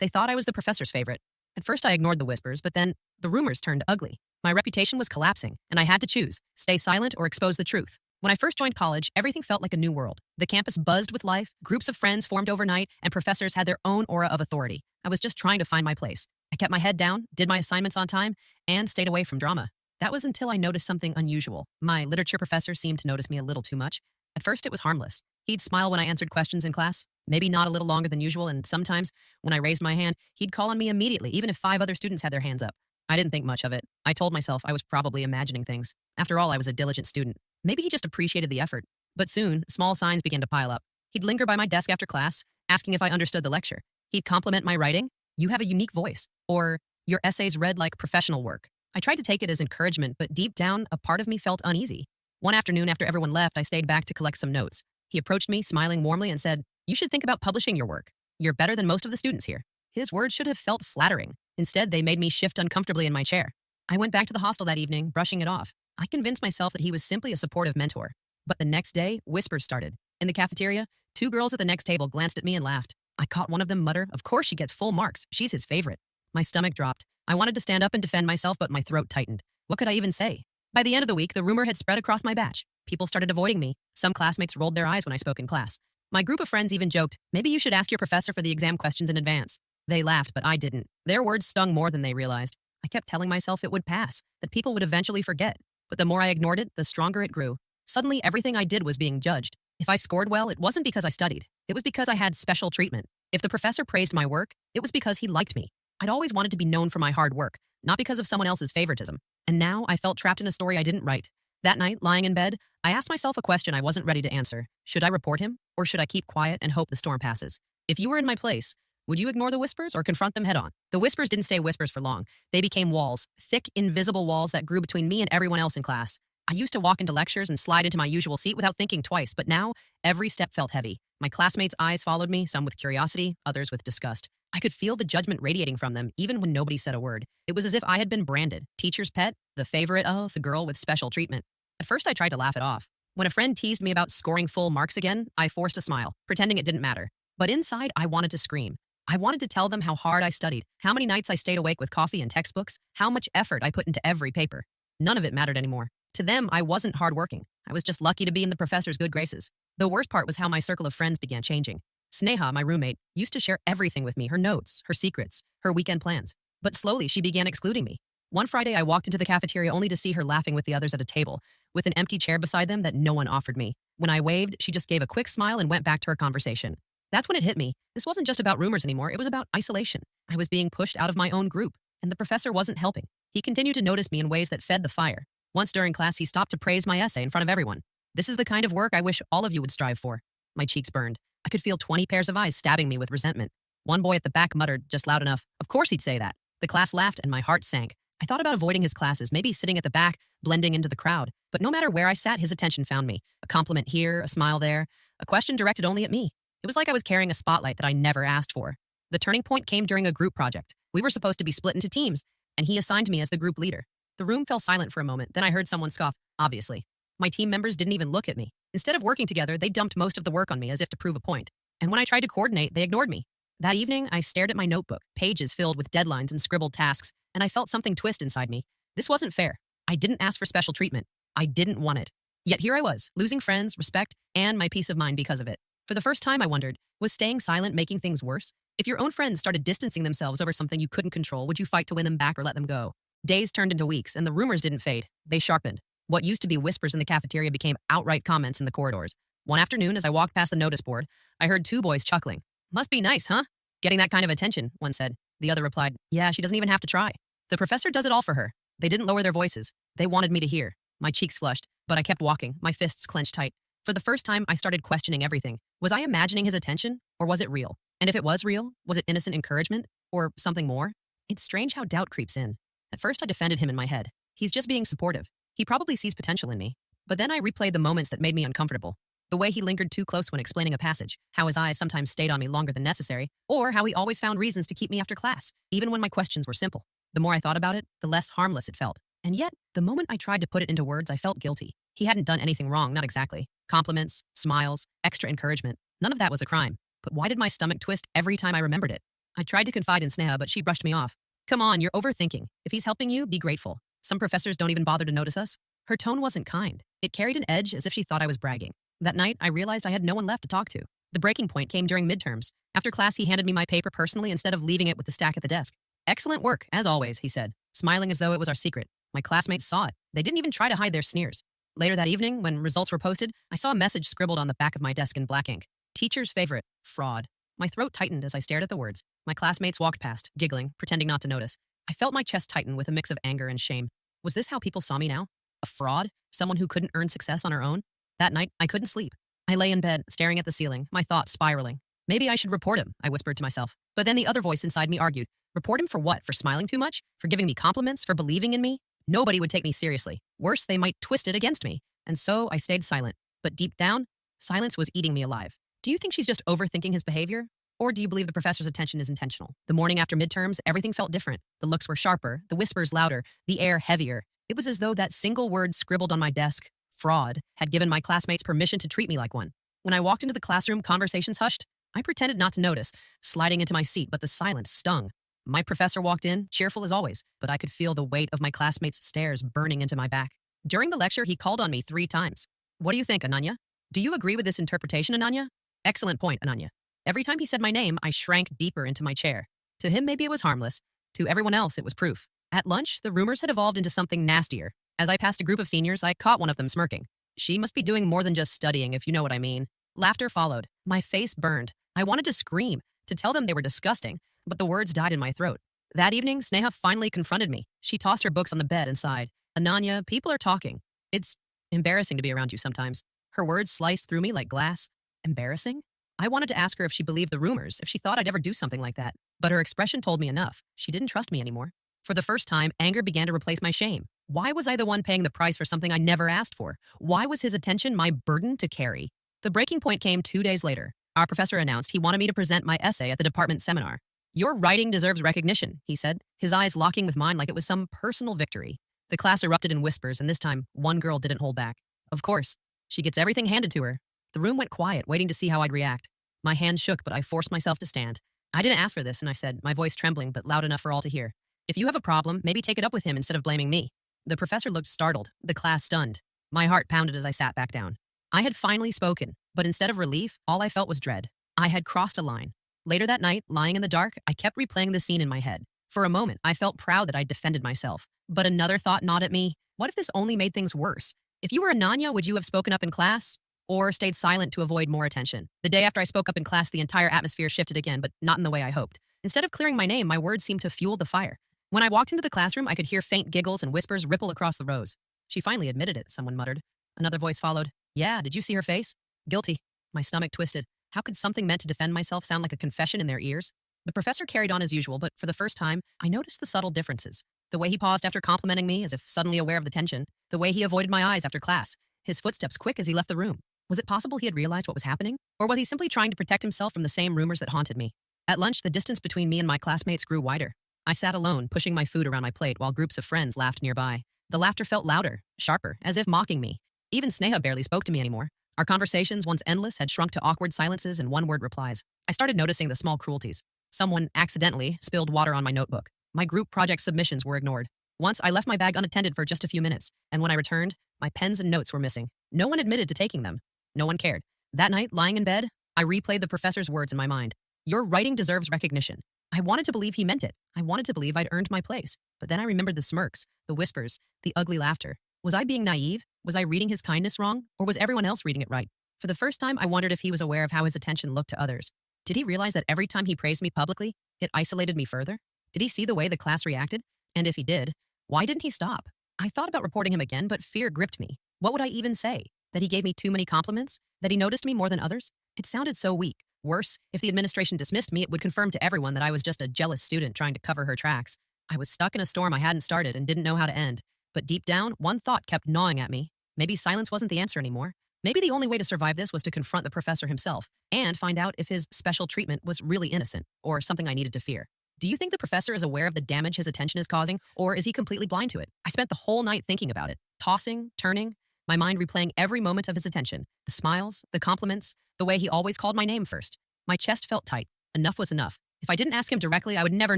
They thought I was the professor's favorite. At first, I ignored the whispers, but then the rumors turned ugly. My reputation was collapsing, and I had to choose stay silent or expose the truth. When I first joined college, everything felt like a new world. The campus buzzed with life, groups of friends formed overnight, and professors had their own aura of authority. I was just trying to find my place. I kept my head down, did my assignments on time, and stayed away from drama. That was until I noticed something unusual. My literature professor seemed to notice me a little too much. At first, it was harmless. He'd smile when I answered questions in class, maybe not a little longer than usual, and sometimes, when I raised my hand, he'd call on me immediately, even if 5 other students had their hands up. I didn't think much of it. I told myself I was probably imagining things. After all, I was a diligent student. Maybe he just appreciated the effort. But soon, small signs began to pile up. He'd linger by my desk after class, asking if I understood the lecture. He'd compliment my writing. You have a unique voice. Or, your essays read like professional work. I tried to take it as encouragement, but deep down, a part of me felt uneasy. One afternoon after everyone left, I stayed back to collect some notes. He approached me, smiling warmly, and said, "You should think about publishing your work. You're better than most of the students here." His words should have felt flattering. Instead, they made me shift uncomfortably in my chair. I went back to the hostel that evening, brushing it off. I convinced myself that he was simply a supportive mentor. But the next day, whispers started. In the cafeteria, 2 girls at the next table glanced at me and laughed. I caught one of them mutter, "Of course she gets full marks. She's his favorite." My stomach dropped. I wanted to stand up and defend myself, but my throat tightened. What could I even say? By the end of the week, the rumor had spread across my batch. People started avoiding me. Some classmates rolled their eyes when I spoke in class. My group of friends even joked, "Maybe you should ask your professor for the exam questions in advance." They laughed, but I didn't. Their words stung more than they realized. I kept telling myself it would pass, that people would eventually forget. But the more I ignored it, the stronger it grew. Suddenly, everything I did was being judged. If I scored well, it wasn't because I studied. It was because I had special treatment. If the professor praised my work, it was because he liked me. I'd always wanted to be known for my hard work, not because of someone else's favoritism. And now I felt trapped in a story I didn't write. That night, lying in bed, I asked myself a question I wasn't ready to answer. Should I report him, or should I keep quiet and hope the storm passes? If you were in my place, would you ignore the whispers or confront them head on? The whispers didn't stay whispers for long. They became walls, thick, invisible walls that grew between me and everyone else in class. I used to walk into lectures and slide into my usual seat without thinking twice, but now every step felt heavy. My classmates' eyes followed me, some with curiosity, others with disgust. I could feel the judgment radiating from them, even when nobody said a word. It was as if I had been branded, teacher's pet, the favorite of, the girl with special treatment. At first, I tried to laugh it off. When a friend teased me about scoring full marks again, I forced a smile, pretending it didn't matter. But inside, I wanted to scream. I wanted to tell them how hard I studied, how many nights I stayed awake with coffee and textbooks, how much effort I put into every paper. None of it mattered anymore. To them, I wasn't hardworking. I was just lucky to be in the professor's good graces. The worst part was how my circle of friends began changing. Sneha, my roommate, used to share everything with me, her notes, her secrets, her weekend plans. But slowly, she began excluding me. One Friday, I walked into the cafeteria only to see her laughing with the others at a table, with an empty chair beside them that no one offered me. When I waved, she just gave a quick smile and went back to her conversation. That's when it hit me. This wasn't just about rumors anymore, it was about isolation. I was being pushed out of my own group, and the professor wasn't helping. He continued to notice me in ways that fed the fire. Once during class, he stopped to praise my essay in front of everyone. "This is the kind of work I wish all of you would strive for." My cheeks burned. I could feel 20 pairs of eyes stabbing me with resentment. One boy at the back muttered, just loud enough, "Of course he'd say that." The class laughed and my heart sank. I thought about avoiding his classes, maybe sitting at the back, blending into the crowd. But no matter where I sat, his attention found me. A compliment here, a smile there, a question directed only at me. It was like I was carrying a spotlight that I never asked for. The turning point came during a group project. We were supposed to be split into teams, and he assigned me as the group leader. The room fell silent for a moment, then I heard someone scoff, "Obviously." My team members didn't even look at me. Instead of working together, they dumped most of the work on me as if to prove a point. And when I tried to coordinate, they ignored me. That evening, I stared at my notebook, pages filled with deadlines and scribbled tasks, and I felt something twist inside me. This wasn't fair. I didn't ask for special treatment. I didn't want it. Yet here I was, losing friends, respect, and my peace of mind because of it. For the first time, I wondered, was staying silent making things worse? If your own friends started distancing themselves over something you couldn't control, would you fight to win them back or let them go? Days turned into weeks, and the rumors didn't fade. They sharpened. What used to be whispers in the cafeteria became outright comments in the corridors. One afternoon, as I walked past the notice board, I heard 2 boys chuckling. "Must be nice, huh? Getting that kind of attention," one said. The other replied, "Yeah, she doesn't even have to try. The professor does it all for her." They didn't lower their voices. They wanted me to hear. My cheeks flushed, but I kept walking, my fists clenched tight. For the first time, I started questioning everything. Was I imagining his attention, or was it real? And if it was real, was it innocent encouragement, or something more? It's strange how doubt creeps in. At first, I defended him in my head. He's just being supportive. He probably sees potential in me. But then I replayed the moments that made me uncomfortable. The way he lingered too close when explaining a passage, how his eyes sometimes stayed on me longer than necessary, or how he always found reasons to keep me after class, even when my questions were simple. The more I thought about it, the less harmless it felt. And yet, the moment I tried to put it into words, I felt guilty. He hadn't done anything wrong, not exactly. Compliments, smiles, extra encouragement. None of that was a crime. But why did my stomach twist every time I remembered it? I tried to confide in Sneha, but she brushed me off. Come on, you're overthinking. If he's helping you, be grateful. Some professors don't even bother to notice us. Her tone wasn't kind. It carried an edge as if she thought I was bragging. That night, I realized I had no one left to talk to. The breaking point came during midterms. After class, he handed me my paper personally instead of leaving it with the stack at the desk. Excellent work, as always, he said, smiling as though it was our secret. My classmates saw it. They didn't even try to hide their sneers. Later that evening, when results were posted, I saw a message scribbled on the back of my desk in black ink. Teacher's favorite, fraud. My throat tightened as I stared at the words. My classmates walked past, giggling, pretending not to notice. I felt my chest tighten with a mix of anger and shame. Was this how people saw me now? A fraud? Someone who couldn't earn success on her own? That night, I couldn't sleep. I lay in bed, staring at the ceiling, my thoughts spiraling. Maybe I should report him, I whispered to myself. But then the other voice inside me argued. Report him for what? For smiling too much? For giving me compliments? For believing in me? Nobody would take me seriously. Worse, they might twist it against me. And so I stayed silent. But deep down, silence was eating me alive. Do you think she's just overthinking his behavior? Or do you believe the professor's attention is intentional? The morning after midterms, everything felt different. The looks were sharper, the whispers louder, the air heavier. It was as though that single word scribbled on my desk, fraud, had given my classmates permission to treat me like one. When I walked into the classroom, conversations hushed. I pretended not to notice, sliding into my seat, but the silence stung. My professor walked in, cheerful as always, but I could feel the weight of my classmates' stares burning into my back. During the lecture, he called on me 3 times. What do you think, Ananya? Do you agree with this interpretation, Ananya? Excellent point, Ananya. Every time he said my name, I shrank deeper into my chair. To him, maybe it was harmless. To everyone else, it was proof. At lunch, the rumors had evolved into something nastier. As I passed a group of seniors, I caught one of them smirking. She must be doing more than just studying, if you know what I mean. Laughter followed. My face burned. I wanted to scream, to tell them they were disgusting, but the words died in my throat. That evening, Sneha finally confronted me. She tossed her books on the bed and sighed. Ananya, people are talking. It's embarrassing to be around you sometimes. Her words sliced through me like glass. Embarrassing? I wanted to ask her if she believed the rumors, if she thought I'd ever do something like that. But her expression told me enough. She didn't trust me anymore. For the first time, anger began to replace my shame. Why was I the one paying the price for something I never asked for? Why was his attention my burden to carry? The breaking point came 2 days later. Our professor announced he wanted me to present my essay at the department seminar. Your writing deserves recognition, he said, his eyes locking with mine like it was some personal victory. The class erupted in whispers, and this time, one girl didn't hold back. Of course. She gets everything handed to her. The room went quiet, waiting to see how I'd react. My hands shook, but I forced myself to stand. I didn't ask for this, and I said, my voice trembling but loud enough for all to hear. If you have a problem, maybe take it up with him instead of blaming me. The professor looked startled, the class stunned. My heart pounded as I sat back down. I had finally spoken, but instead of relief, all I felt was dread. I had crossed a line. Later that night, lying in the dark, I kept replaying the scene in my head. For a moment, I felt proud that I'd defended myself. But another thought gnawed at me. What if this only made things worse? If you were Ananya, would you have spoken up in class? Or stayed silent to avoid more attention? The day after I spoke up in class, the entire atmosphere shifted again, but not in the way I hoped. Instead of clearing my name, my words seemed to fuel the fire. When I walked into the classroom, I could hear faint giggles and whispers ripple across the rows. She finally admitted it, someone muttered. Another voice followed. Yeah, did you see her face? Guilty. My stomach twisted. How could something meant to defend myself sound like a confession in their ears? The professor carried on as usual, but for the first time, I noticed the subtle differences. The way he paused after complimenting me, as if suddenly aware of the tension. The way he avoided my eyes after class. His footsteps quick as he left the room. Was it possible he had realized what was happening? Or was he simply trying to protect himself from the same rumors that haunted me? At lunch, the distance between me and my classmates grew wider. I sat alone, pushing my food around my plate while groups of friends laughed nearby. The laughter felt louder, sharper, as if mocking me. Even Sneha barely spoke to me anymore. Our conversations, once endless, had shrunk to awkward silences and one-word replies. I started noticing the small cruelties. Someone accidentally spilled water on my notebook. My group project submissions were ignored. Once, I left my bag unattended for just a few minutes, and when I returned, my pens and notes were missing. No one admitted to taking them. No one cared. That night, lying in bed, I replayed the professor's words in my mind. Your writing deserves recognition. I wanted to believe he meant it. I wanted to believe I'd earned my place. But then I remembered the smirks, the whispers, the ugly laughter. Was I being naive? Was I reading his kindness wrong? Or was everyone else reading it right? For the first time, I wondered if he was aware of how his attention looked to others. Did he realize that every time he praised me publicly, it isolated me further? Did he see the way the class reacted? And if he did, why didn't he stop? I thought about reporting him again, but fear gripped me. What would I even say? That he gave me too many compliments? That he noticed me more than others? It sounded so weak. Worse, if the administration dismissed me, it would confirm to everyone that I was just a jealous student trying to cover her tracks. I was stuck in a storm I hadn't started and didn't know how to end. But deep down, one thought kept gnawing at me. Maybe silence wasn't the answer anymore. Maybe the only way to survive this was to confront the professor himself and find out if his special treatment was really innocent or something I needed to fear. Do you think the professor is aware of the damage his attention is causing, or is he completely blind to it? I spent the whole night thinking about it, tossing, turning, my mind replaying every moment of his attention, the smiles, the compliments, the way he always called my name first. My chest felt tight. Enough was enough. If I didn't ask him directly, I would never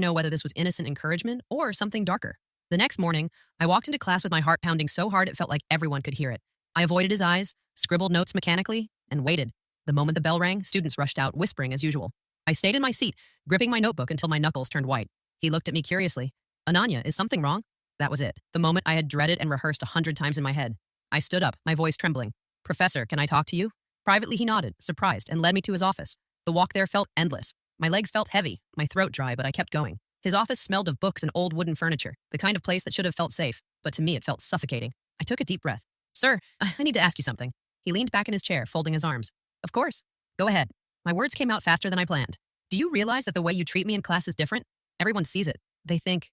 know whether this was innocent encouragement or something darker. The next morning, I walked into class with my heart pounding so hard it felt like everyone could hear it. I avoided his eyes, scribbled notes mechanically, and waited. The moment the bell rang, students rushed out, whispering as usual. I stayed in my seat, gripping my notebook until my knuckles turned white. He looked at me curiously. "Ananya, is something wrong?" That was it, the moment I had dreaded and rehearsed 100 times in my head. I stood up, my voice trembling. "Professor, can I talk to you?" Privately, he nodded, surprised, and led me to his office. The walk there felt endless. My legs felt heavy, my throat dry, but I kept going. His office smelled of books and old wooden furniture, the kind of place that should have felt safe, but to me it felt suffocating. I took a deep breath. "Sir, I need to ask you something." He leaned back in his chair, folding his arms. "Of course. Go ahead." My words came out faster than I planned. "Do you realize that the way you treat me in class is different? Everyone sees it. They think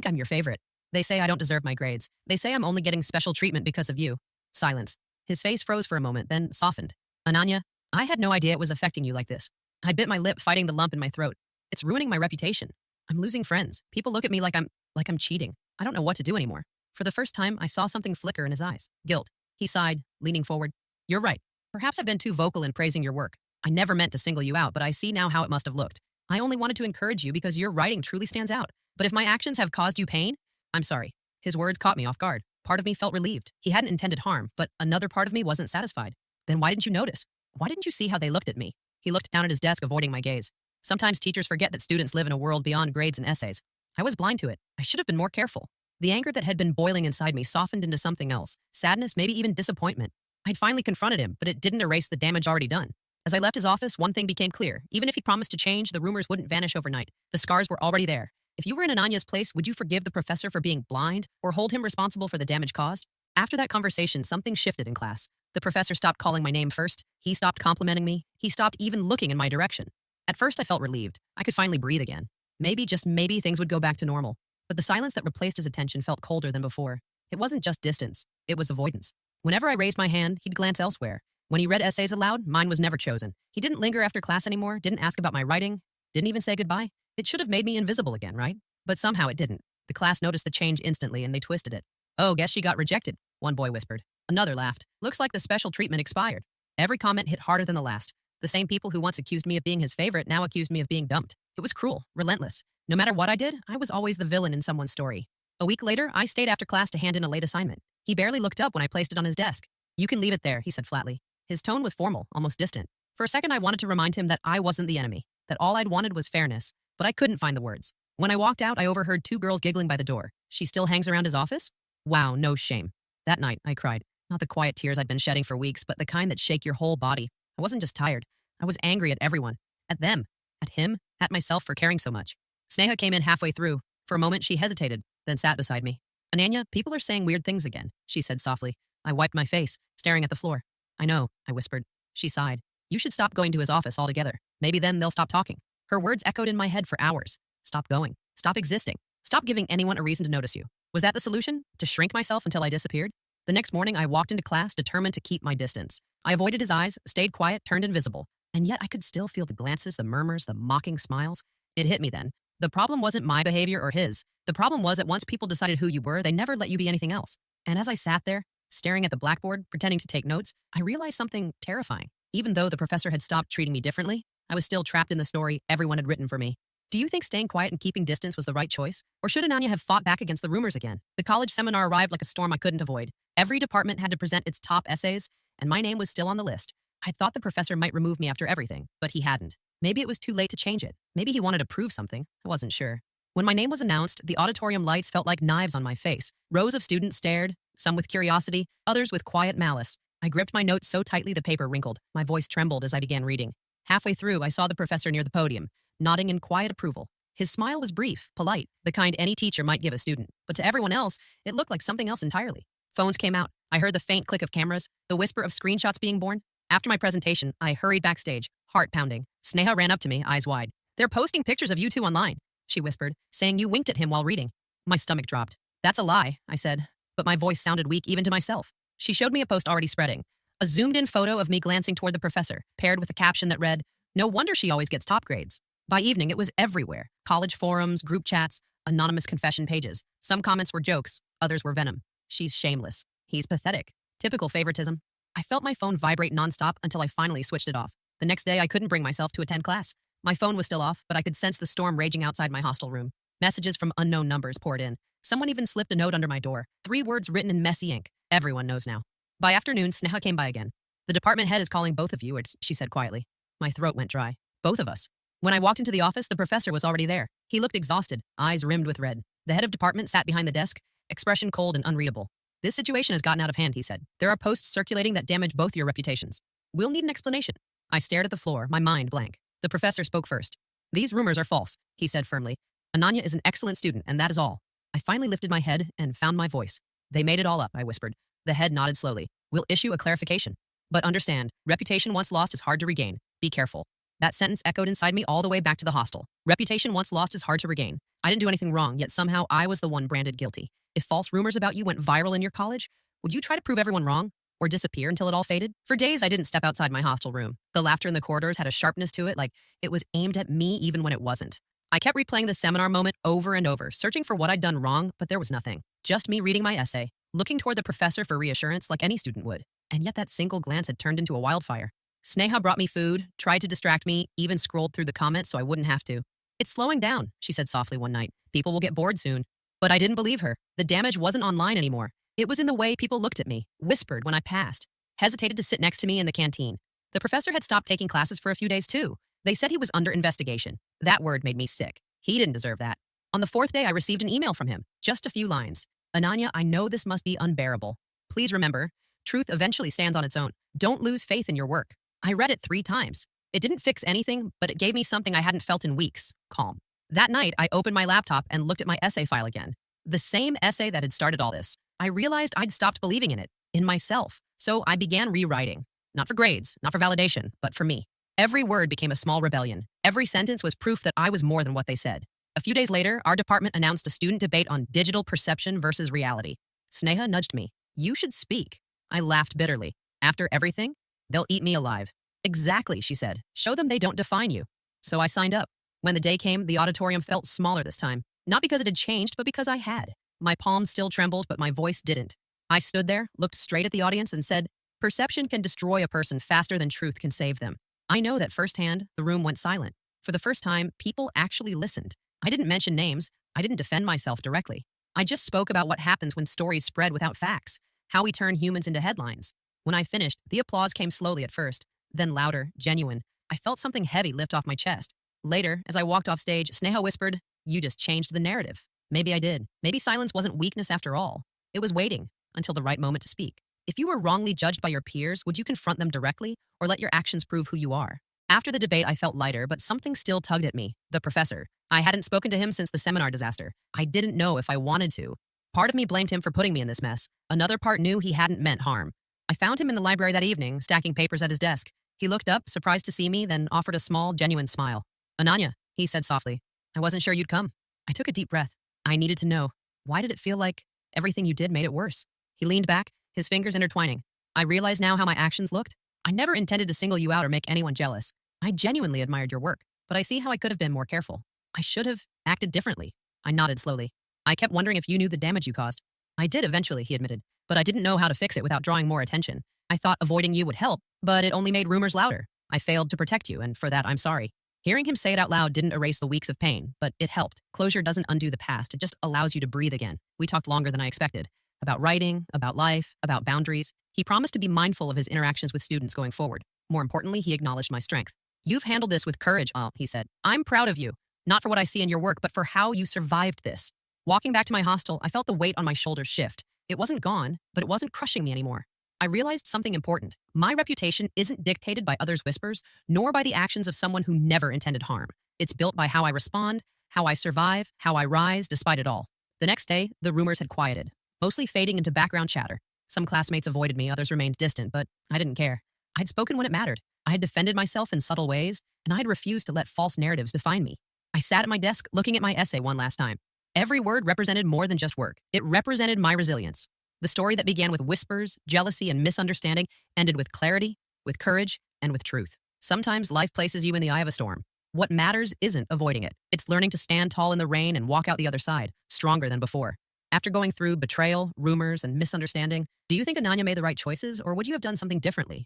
I'm your favorite. They say I don't deserve my grades. They say I'm only getting special treatment because of you." Silence. His face froze for a moment, then softened. "Ananya, I had no idea it was affecting you like this." I bit my lip, fighting the lump in my throat. "It's ruining my reputation. I'm losing friends. People look at me like I'm cheating. I don't know what to do anymore." For the first time, I saw something flicker in his eyes. Guilt. He sighed, leaning forward. "You're right. Perhaps I've been too vocal in praising your work. I never meant to single you out, but I see now how it must have looked. I only wanted to encourage you because your writing truly stands out. But if my actions have caused you pain, I'm sorry." His words caught me off guard. Part of me felt relieved. He hadn't intended harm, but another part of me wasn't satisfied. "Then why didn't you notice? Why didn't you see how they looked at me?" He looked down at his desk, avoiding my gaze. "Sometimes teachers forget that students live in a world beyond grades and essays. I was blind to it. I should have been more careful." The anger that had been boiling inside me softened into something else. Sadness, maybe even disappointment. I'd finally confronted him, but it didn't erase the damage already done. As I left his office, one thing became clear. Even if he promised to change, the rumors wouldn't vanish overnight. The scars were already there. If you were in Ananya's place, would you forgive the professor for being blind or hold him responsible for the damage caused? After that conversation, something shifted in class. The professor stopped calling my name first. He stopped complimenting me. He stopped even looking in my direction. At first, I felt relieved. I could finally breathe again. Maybe, just maybe, things would go back to normal. But the silence that replaced his attention felt colder than before. It wasn't just distance. It was avoidance. Whenever I raised my hand, he'd glance elsewhere. When he read essays aloud, mine was never chosen. He didn't linger after class anymore, didn't ask about my writing, didn't even say goodbye. It should have made me invisible again, right? But somehow it didn't. The class noticed the change instantly and they twisted it. "Oh, guess she got rejected," one boy whispered. Another laughed. "Looks like the special treatment expired." Every comment hit harder than the last. The same people who once accused me of being his favorite now accused me of being dumped. It was cruel, relentless. No matter what I did, I was always the villain in someone's story. A week later, I stayed after class to hand in a late assignment. He barely looked up when I placed it on his desk. "You can leave it there," he said flatly. His tone was formal, almost distant. For a second, I wanted to remind him that I wasn't the enemy, that all I'd wanted was fairness, but I couldn't find the words. When I walked out, I overheard two girls giggling by the door. "She still hangs around his office?" Wow, no shame. That night, I cried. Not the quiet tears I'd been shedding for weeks, but the kind that shake your whole body. I wasn't just tired. I was angry at everyone. At them. At him. At myself for caring so much. Sneha came in halfway through. For a moment, she hesitated, then sat beside me. "Ananya, people are saying weird things again," she said softly. I wiped my face, staring at the floor. "I know," I whispered. She sighed. "You should stop going to his office altogether. Maybe then they'll stop talking." Her words echoed in my head for hours. Stop going. Stop existing. Stop giving anyone a reason to notice you. Was that the solution? To shrink myself until I disappeared? The next morning, I walked into class determined to keep my distance. I avoided his eyes, stayed quiet, turned invisible. And yet I could still feel the glances, the murmurs, the mocking smiles. It hit me then. The problem wasn't my behavior or his. The problem was that once people decided who you were, they never let you be anything else. And as I sat there, staring at the blackboard, pretending to take notes, I realized something terrifying. Even though the professor had stopped treating me differently, I was still trapped in the story everyone had written for me. Do you think staying quiet and keeping distance was the right choice? Or should Ananya have fought back against the rumors again? The college seminar arrived like a storm I couldn't avoid. Every department had to present its top essays, and my name was still on the list. I thought the professor might remove me after everything, but he hadn't. Maybe it was too late to change it. Maybe he wanted to prove something. I wasn't sure. When my name was announced, the auditorium lights felt like knives on my face. Rows of students stared, some with curiosity, others with quiet malice. I gripped my notes so tightly the paper wrinkled. My voice trembled as I began reading. Halfway through, I saw the professor near the podium, nodding in quiet approval. His smile was brief, polite, the kind any teacher might give a student. But to everyone else, it looked like something else entirely. Phones came out. I heard the faint click of cameras, the whisper of screenshots being born. After my presentation, I hurried backstage, heart pounding. Sneha ran up to me, eyes wide. "They're posting pictures of you two online," she whispered, saying you winked at him while reading. My stomach dropped. "That's a lie," I said, but my voice sounded weak even to myself. She showed me a post already spreading. A zoomed-in photo of me glancing toward the professor, paired with a caption that read, "No wonder she always gets top grades." By evening, it was everywhere. College forums, group chats, anonymous confession pages. Some comments were jokes, others were venom. "She's shameless. He's pathetic." Typical favoritism. I felt my phone vibrate nonstop until I finally switched it off. The next day, I couldn't bring myself to attend class. My phone was still off, but I could sense the storm raging outside my hostel room. Messages from unknown numbers poured in. Someone even slipped a note under my door. 3 words written in messy ink. Everyone knows now. By afternoon, Sneha came by again. The department head is calling both of you, she said quietly. My throat went dry. Both of us. When I walked into the office, the professor was already there. He looked exhausted, eyes rimmed with red. The head of department sat behind the desk, expression cold and unreadable. This situation has gotten out of hand, he said. There are posts circulating that damage both your reputations. We'll need an explanation. I stared at the floor, my mind blank. The professor spoke first. These rumors are false, he said firmly. Ananya is an excellent student, and that is all. I finally lifted my head and found my voice. They made it all up, I whispered. The head nodded slowly. We'll issue a clarification. But understand, reputation once lost is hard to regain. Be careful. That sentence echoed inside me all the way back to the hostel. Reputation once lost is hard to regain. I didn't do anything wrong, yet somehow I was the one branded guilty. If false rumors about you went viral in your college, would you try to prove everyone wrong? Or disappear until it all faded? For days, I didn't step outside my hostel room. The laughter in the corridors had a sharpness to it, like it was aimed at me even when it wasn't. I kept replaying the seminar moment over and over, searching for what I'd done wrong, but there was nothing. Just me reading my essay, looking toward the professor for reassurance like any student would. And yet that single glance had turned into a wildfire. Sneha brought me food, tried to distract me, even scrolled through the comments so I wouldn't have to. It's slowing down, she said softly one night. People will get bored soon. But I didn't believe her. The damage wasn't online anymore. It was in the way people looked at me, whispered when I passed, hesitated to sit next to me in the canteen. The professor had stopped taking classes for a few days too. They said he was under investigation. That word made me sick. He didn't deserve that. On the 4th day, I received an email from him. Just a few lines. Ananya, I know this must be unbearable. Please remember, truth eventually stands on its own. Don't lose faith in your work. I read it 3 times. It didn't fix anything, but it gave me something I hadn't felt in weeks. Calm. That night, I opened my laptop and looked at my essay file again. The same essay that had started all this. I realized I'd stopped believing in it, in myself. So I began rewriting. Not for grades, not for validation, but for me. Every word became a small rebellion. Every sentence was proof that I was more than what they said. A few days later, our department announced a student debate on digital perception versus reality. Sneha nudged me. You should speak. I laughed bitterly. After everything, they'll eat me alive. Exactly, she said. Show them they don't define you. So I signed up. When the day came, the auditorium felt smaller this time. Not because it had changed, but because I had. My palms still trembled, but my voice didn't. I stood there, looked straight at the audience, and said, perception can destroy a person faster than truth can save them. I know that firsthand, the room went silent. For the first time, people actually listened. I didn't mention names. I didn't defend myself directly. I just spoke about what happens when stories spread without facts, how we turn humans into headlines. When I finished, the applause came slowly at first, then louder, genuine. I felt something heavy lift off my chest. Later, as I walked off stage, Sneha whispered, you just changed the narrative. Maybe I did. Maybe silence wasn't weakness after all. It was waiting until the right moment to speak. If you were wrongly judged by your peers, would you confront them directly or let your actions prove who you are? After the debate, I felt lighter, but something still tugged at me. The professor. I hadn't spoken to him since the seminar disaster. I didn't know if I wanted to. Part of me blamed him for putting me in this mess. Another part knew he hadn't meant harm. I found him in the library that evening, stacking papers at his desk. He looked up, surprised to see me, then offered a small, genuine smile. Ananya, he said softly. I wasn't sure you'd come. I took a deep breath. I needed to know. Why did it feel like everything you did made it worse? He leaned back, his fingers intertwining. I realize now how my actions looked. I never intended to single you out or make anyone jealous. I genuinely admired your work, but I see how I could have been more careful. I should have acted differently. I nodded slowly. I kept wondering if you knew the damage you caused. I did eventually, he admitted, but I didn't know how to fix it without drawing more attention. I thought avoiding you would help, but it only made rumors louder. I failed to protect you, and for that, I'm sorry. Hearing him say it out loud didn't erase the weeks of pain, but it helped. Closure doesn't undo the past. It just allows you to breathe again. We talked longer than I expected. About writing, about life, about boundaries. He promised to be mindful of his interactions with students going forward. More importantly, he acknowledged my strength. You've handled this with courage, he said. I'm proud of you, not for what I see in your work, but for how you survived this. Walking back to my hostel, I felt the weight on my shoulders shift. It wasn't gone, but it wasn't crushing me anymore. I realized something important. My reputation isn't dictated by others' whispers, nor by the actions of someone who never intended harm. It's built by how I respond, how I survive, how I rise despite it all. The next day, the rumors had quieted, mostly fading into background chatter. Some classmates avoided me, others remained distant, but I didn't care. I'd spoken when it mattered. I had defended myself in subtle ways, and I had refused to let false narratives define me. I sat at my desk looking at my essay one last time. Every word represented more than just work. It represented my resilience. The story that began with whispers, jealousy, and misunderstanding ended with clarity, with courage, and with truth. Sometimes life places you in the eye of a storm. What matters isn't avoiding it. It's learning to stand tall in the rain and walk out the other side, stronger than before. After going through betrayal, rumors, and misunderstanding, do you think Ananya made the right choices, or would you have done something differently?